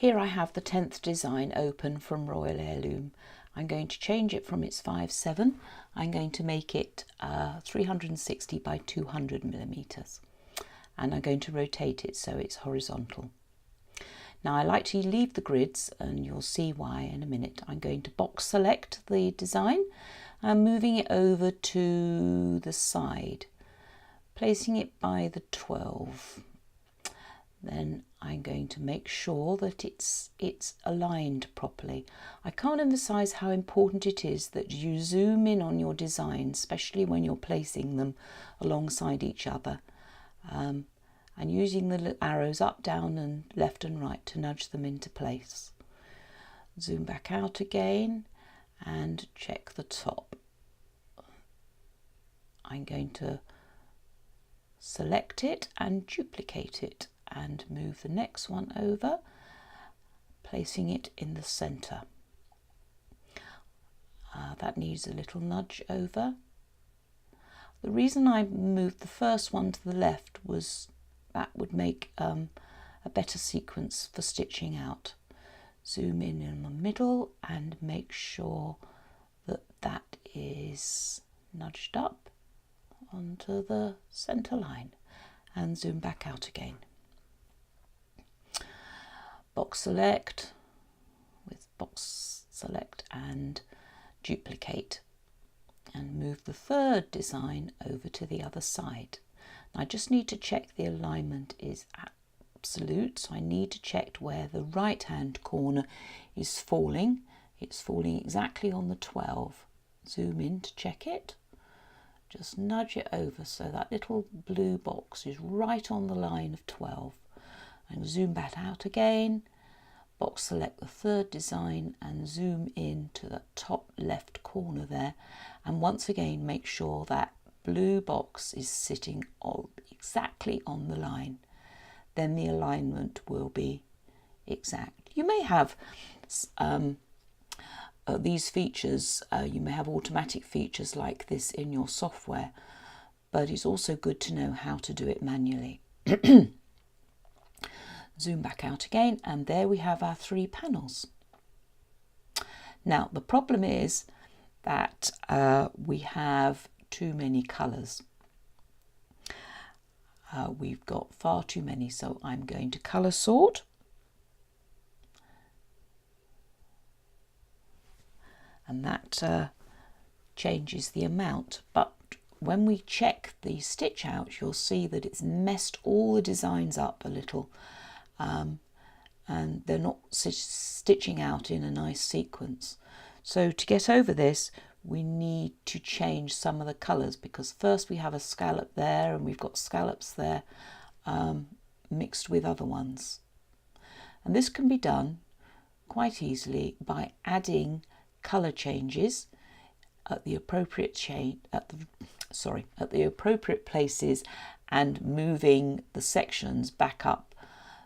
Here I have the 10th design open from Royal Heirloom. I'm going to change it from its 5/7. I'm going to make it 360 by 200 millimeters, and I'm going to rotate it so it's horizontal. Now I like to leave the grids, and you'll see why in a minute. I'm going to box select the design and moving it over to the side, placing it by the 12. Then I'm going to make sure that it's aligned properly. I can't emphasize how important it is that you zoom in on your design, especially when you're placing them alongside each other, and using the arrows up, down and left and right to nudge them into place. Zoom back out again and check the top. I'm going to select it and duplicate it and move the next one over, placing it in the center. That needs a little nudge over. The reason I moved the first one to the left was that would make a better sequence for stitching out. Zoom in the middle and make sure that that is nudged up onto the center line, and zoom back out again. Box select with box select and duplicate, and move the third design over to the other side. I just need to check the alignment is absolute, so I need to check where the right hand corner is falling. It's falling exactly on the 12. Zoom in to check it. Just nudge it over so that little blue box is right on the line of 12. And zoom back out again, box select the third design and zoom in to the top left corner there, and once again make sure that blue box is sitting exactly on the line. Then the alignment will be exact. You may have these features, you may have automatic features like this in your software, but it's also good to know how to do it manually. Zoom back out again, and there we have our 3 panels. Now the problem is that we have too many colours. We've got far too many, so I'm going to colour sort. And that changes the amount, but when we check the stitch out, you'll see that it's messed all the designs up a little, and they're not stitching out in a nice sequence. So to get over this, we need to change some of the colours, because first we have a scallop there and we've got scallops there mixed with other ones, and this can be done quite easily by adding colour changes at the appropriate at the appropriate places, and moving the sections back up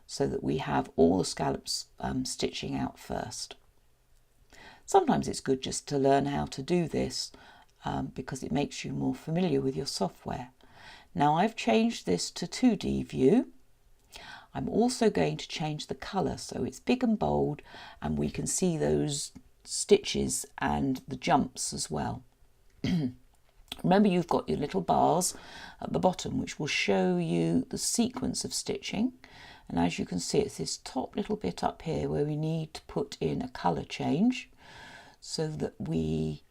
so that we have all the scallops stitching out first. Sometimes it's good just to learn how to do this because it makes you more familiar with your software. Now I've changed this to 2D view. I'm also going to change the colour so it's big and bold, and we can see those stitches and the jumps as well. Remember, you've got your little bars at the bottom which will show you the sequence of stitching, and as you can see, it's this top little bit up here where we need to put in a colour change so that we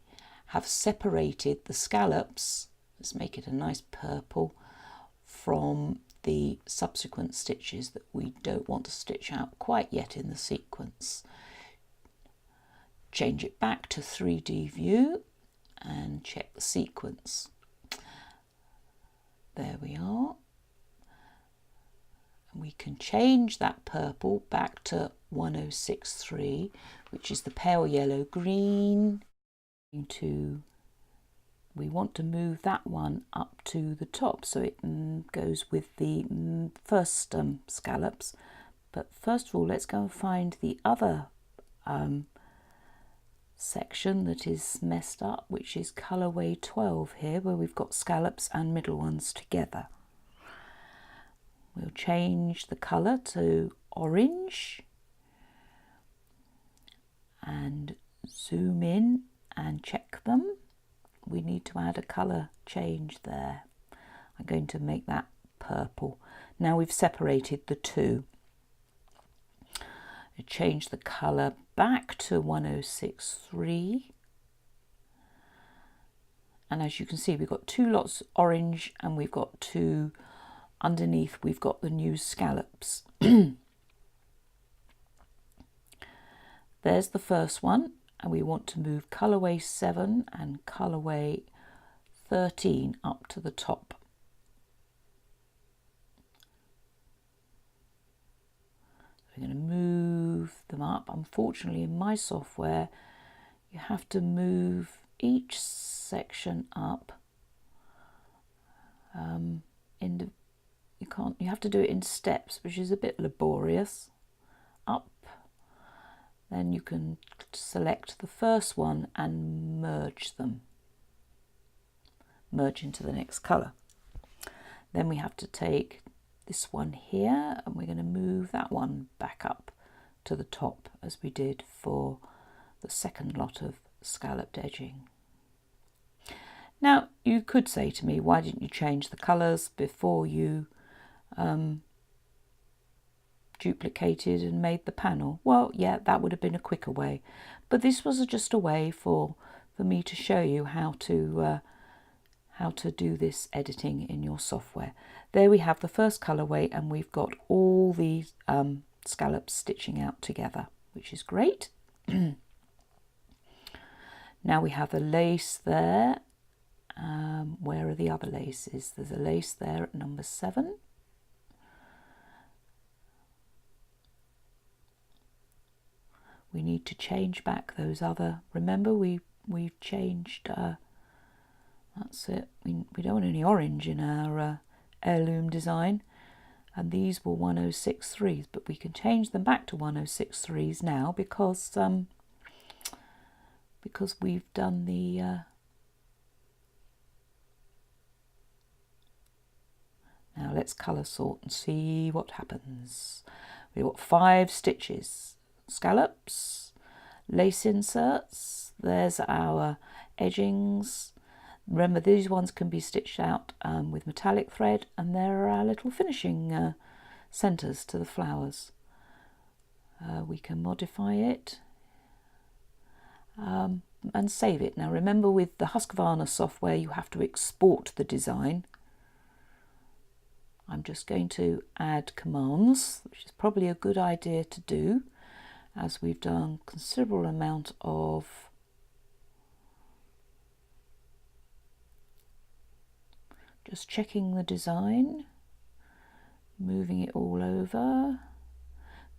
have separated the scallops, let's make it a nice purple, from the subsequent stitches that we don't want to stitch out quite yet in the sequence. Change it back to 3D view and check the sequence. There we are. And we can change that purple back to 1063, which is the pale yellow green. We want to move that one up to the top so it goes with the first scallops. But first of all, let's go and find the other section that is messed up, which is colorway 12 here, where we've got scallops and middle ones together. We'll change the color to orange and zoom in and check them. We need to add a colour change there. I'm going to make that purple. Now we've separated the two. I change the colour back to 1063. And as you can see, we've got two lots orange and we've got two underneath. We've got the new scallops. There's the first one, and we want to move colourway 7 and colourway 13 up to the top. We're going to move them up. Unfortunately, in my software, you have to move each section up. You have to do it in steps, which is a bit laborious. Up, then you can select the first one and merge them. Merge into the next colour. Then we have to take this one here and we're going to move that one back up to the top as we did for the second lot of scalloped edging. Now you could say to me, why didn't you change the colours before you duplicated and made the panel? Well, yeah, that would have been a quicker way, but this was just a way for me to show you how to do this editing in your software. There we have the first colourway and we've got all these scallops stitching out together, which is great. Now we have a lace there. Where are the other laces? There's a lace there at number 7. We need to change back those other, remember we've changed, that's it, we don't want any orange in our heirloom design, and these were 1063s, but we can change them back to 1063s now because we've done the now let's colour sort and see what happens. We've got 5 stitches. Scallops, lace inserts, there's our edgings. Remember, these ones can be stitched out with metallic thread, and there are our little finishing centres to the flowers. We can modify it and save it. Now remember, with the Husqvarna software you have to export the design. I'm just going to add commands, which is probably a good idea to do, as we've done a considerable amount of just checking the design, moving it all over,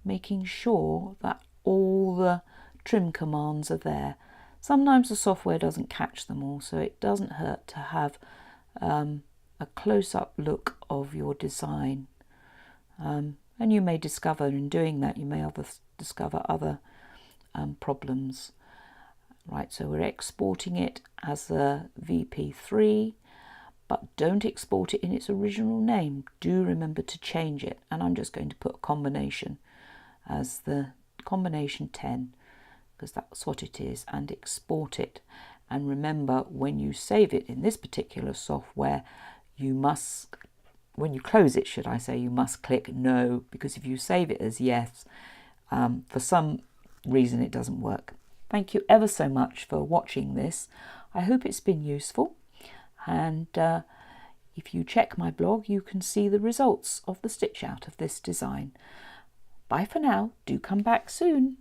making sure that all the trim commands are there. Sometimes the software doesn't catch them all, so it doesn't hurt to have a close-up look of your design. And you may discover in doing that, you may discover other problems. Right, so we're exporting it as a VP3, but don't export it in its original name. Do remember to change it, and I'm just going to put a combination as the combination 10, because that's what it is, and export it. And remember, when you save it in this particular software, you must, when you close it, should I say, you must click no, because if you save it as yes, for some reason it doesn't work. Thank you ever so much for watching this. I hope it's been useful, and if you check my blog you can see the results of the stitch out of this design. Bye for now, do come back soon.